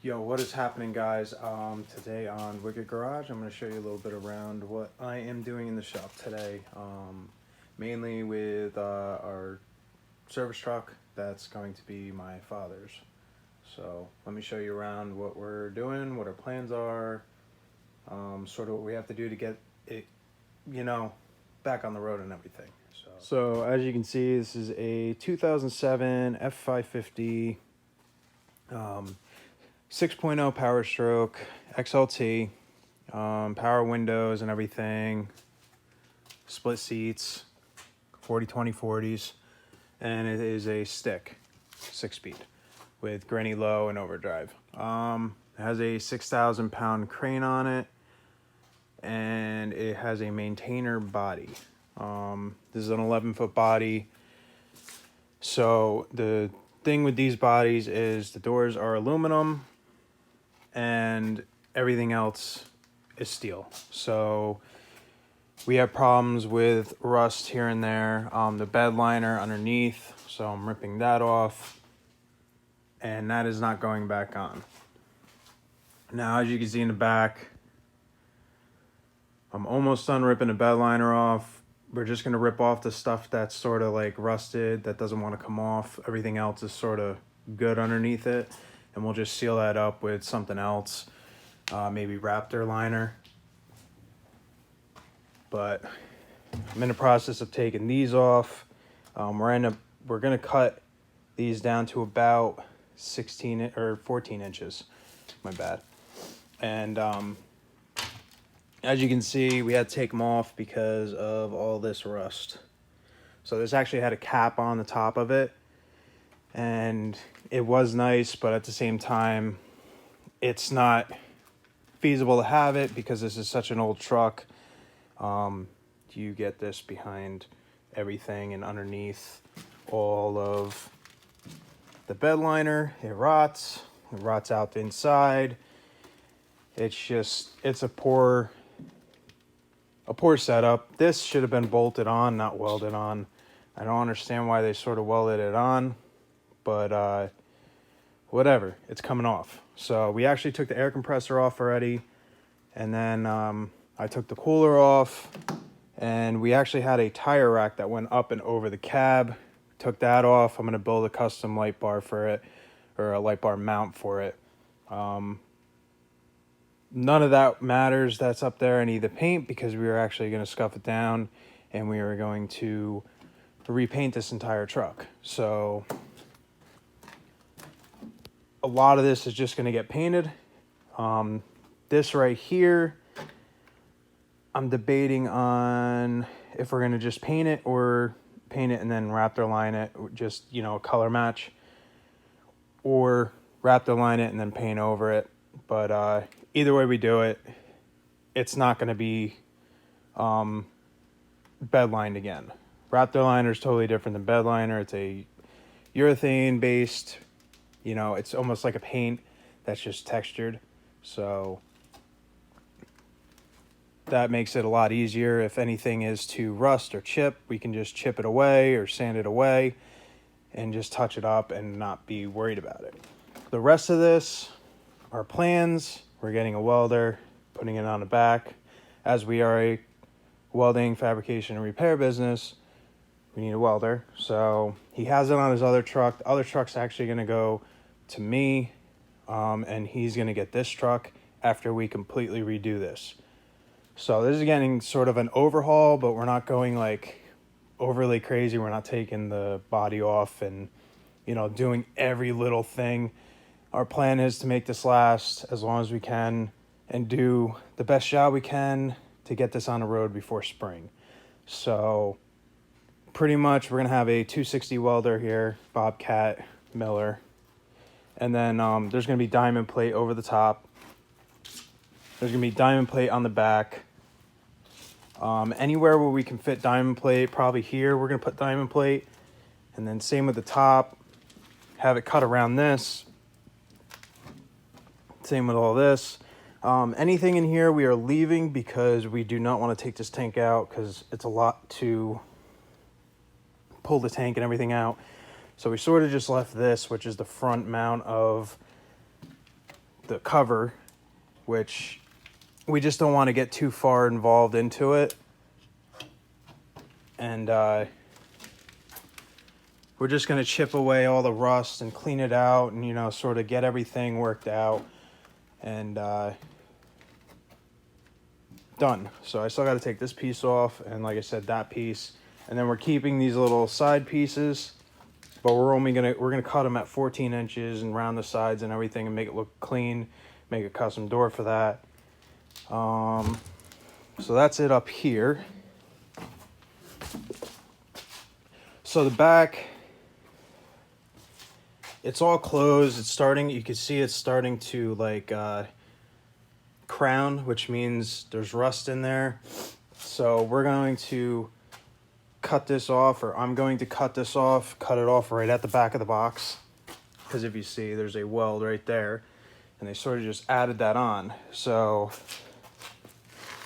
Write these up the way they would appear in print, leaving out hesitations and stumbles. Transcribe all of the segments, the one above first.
Yo, what is happening, guys? Today on Wicked Garage, I'm going to show you a little bit around what I am doing in the shop today. Mainly with our service truck that's going to be my father's. So let me show you around what we're doing, what our plans are, sort of what we have to do to get it, back on the road and everything. So as you can see, this is a 2007 F550. 6.0 Power Stroke, XLT, power windows and everything, split seats, 40/20 40s, and it is a stick, 6-speed, with granny low and overdrive. It has a 6,000 pound crane on it, and it has a maintainer body. This is an 11-foot body. So the thing with these bodies is the doors are aluminum and everything else is steel. So we have problems with rust here and there. The bed liner underneath, so I'm ripping that off, and that is not going back on. Now, as you can see in the back, I'm almost done ripping the bed liner off. We're just gonna rip off the stuff that's sort of like rusted, that doesn't want to come off. Everything else is sort of good underneath it, and we'll just seal that up with something else, maybe Raptor liner. But I'm in the process of taking these off. We're gonna cut these down to about 16 or 14 inches. My bad. And as you can see, we had to take them off because of all this rust. So this actually had a cap on the top of it, and it was nice, but at the same time, it's not feasible to have it because this is such an old truck. You get this behind everything and underneath all of the bed liner. It rots out the inside. It's a poor setup. This should have been bolted on, not welded on. I don't understand why they sort of welded it on, but whatever, it's coming off. So we actually took the air compressor off already, and then I took the cooler off, and we actually had a tire rack that went up and over the cab. Took that off. I'm going to build a custom light bar for it, or a light bar mount for it. None of that matters that's up there, any of the paint, because we were actually going to scuff it down and we were going to repaint this entire truck. So a lot of this is just going to get painted. This right here, I'm debating on if we're going to just paint it or paint it and then Raptor line it, just, a color match, or Raptor line it and then paint over it. But either way we do it, it's not going to be bed lined again. Raptor liner is totally different than bed liner. It's a urethane based, it's almost like a paint that's just textured. So that makes it a lot easier. If anything is to rust or chip, we can just chip it away or sand it away and just touch it up and not be worried about it. The rest of this, our plans, we're getting a welder, putting it on the back. As we are a welding, fabrication, and repair business, we need a welder. So he has it on his other truck. The other truck's actually going to go to me, and he's going to get this truck after we completely redo this. So this is getting sort of an overhaul, but we're not going like overly crazy. We're not taking the body off and, doing every little thing. Our plan is to make this last as long as we can and do the best job we can to get this on the road before spring. So pretty much we're going to have a 260 welder here, Bobcat Miller. And then there's going to be diamond plate over the top. There's going to be diamond plate on the back. Anywhere where we can fit diamond plate, probably here we're going to put diamond plate. And then same with the top. Have it cut around this. Same with all this. Anything in here we are leaving because we do not want to take this tank out because it's a lot to pull the tank and everything out. So we sort of just left this, which is the front mount of the cover, which we just don't want to get too far involved into it. And we're just going to chip away all the rust and clean it out and, you know, sort of get everything worked out. And done. So I still got to take this piece off, and like I said, that piece. And then we're keeping these little side pieces, but we're gonna cut them at 14 inches and round the sides and everything and make it look clean, make a custom door for that. So that's it up here. So the back, it's all closed. It's starting, you can see it's starting to like crown, which means there's rust in there. So we're going to cut this off, or I'm going to cut this off, cut it off right at the back of the box, because if you see, there's a weld right there, and they sort of just added that on. So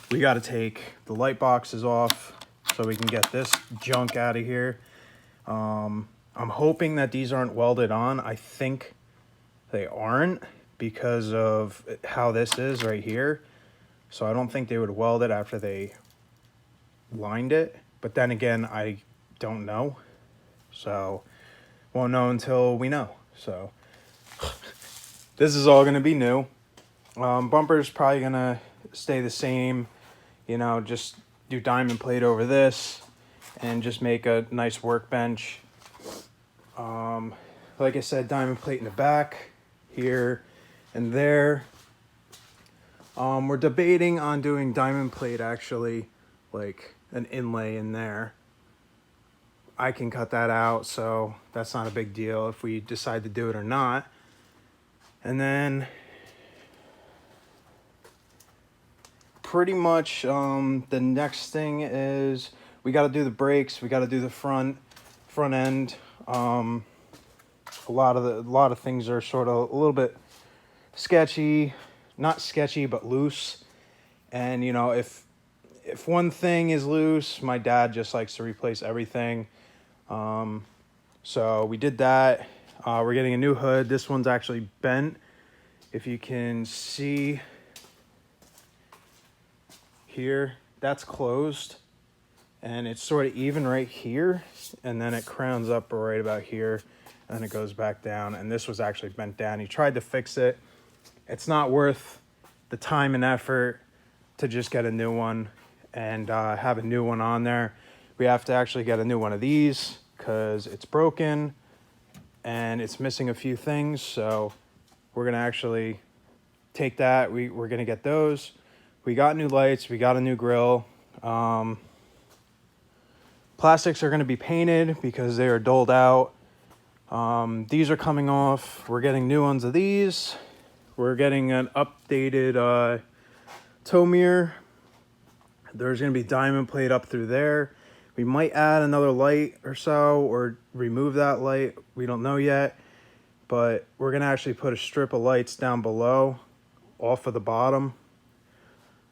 we got to take the light boxes off so we can get this junk out of here. I'm hoping that these aren't welded on. I think they aren't, because of how this is right here. So I don't think they would weld it after they lined it. But then again, I don't know. So won't know until we know. So this is all going to be new. Bumper's probably going to stay the same. You know, just do diamond plate over this and just make a nice workbench. Like I said, diamond plate in the back here and there. We're debating on doing diamond plate, actually, like an inlay in there. I can cut that out, so that's not a big deal if we decide to do it or not. And then pretty much the next thing is we got to do the brakes. We got to do the front end. A lot of things are sort of a little bit sketchy, not sketchy, but loose. And you know, if one thing is loose, my dad just likes to replace everything. So we did that. We're getting a new hood. This one's actually bent. If you can see here, that's closed, and it's sort of even right here, and then it crowns up right about here, and it goes back down. And this was actually bent down. He tried to fix it. It's not worth the time and effort to just get a new one and have a new one on there. We have to actually get a new one of these because it's broken and it's missing a few things. So we're going to actually take that. We're going to get those. We got new lights. We got a new grill. Plastics are going to be painted because they are doled out. These are coming off. We're getting new ones of these. We're getting an updated tow mirror. There's going to be diamond plate up through there. We might add another light or so, or remove that light. We don't know yet. But we're going to actually put a strip of lights down below off of the bottom.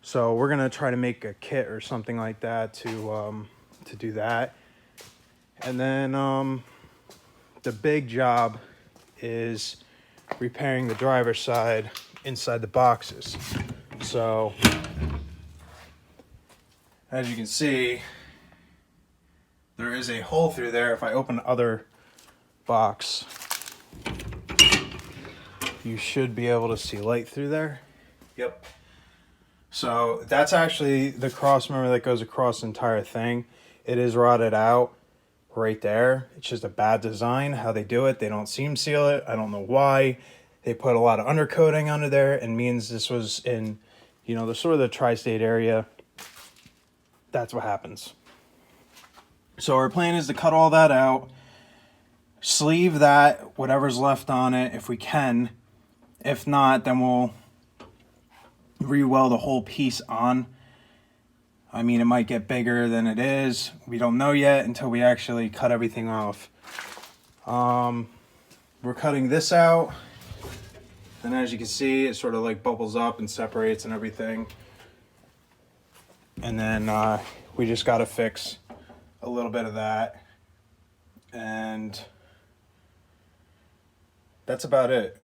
So we're going to try to make a kit or something like that to do that. And then the big job is repairing the driver's side inside the boxes. So as you can see, there is a hole through there. If I open the other box, you should be able to see light through there. Yep. So that's actually the cross member that goes across the entire thing. It is rotted out right there. It's just a bad design how they do it. They don't seam seal it. I don't know why. They put a lot of undercoating under there, and means this was in, you know, the sort of the tri-state area. That's what happens. So our plan is to cut all that out, sleeve that, whatever's left on it if we can. If not, then we'll re-weld the whole piece on. I mean, it might get bigger than it is. We don't know yet until we actually cut everything off. We're cutting this out. And as you can see, it sort of like bubbles up and separates and everything. And then we just got to fix a little bit of that. And that's about it.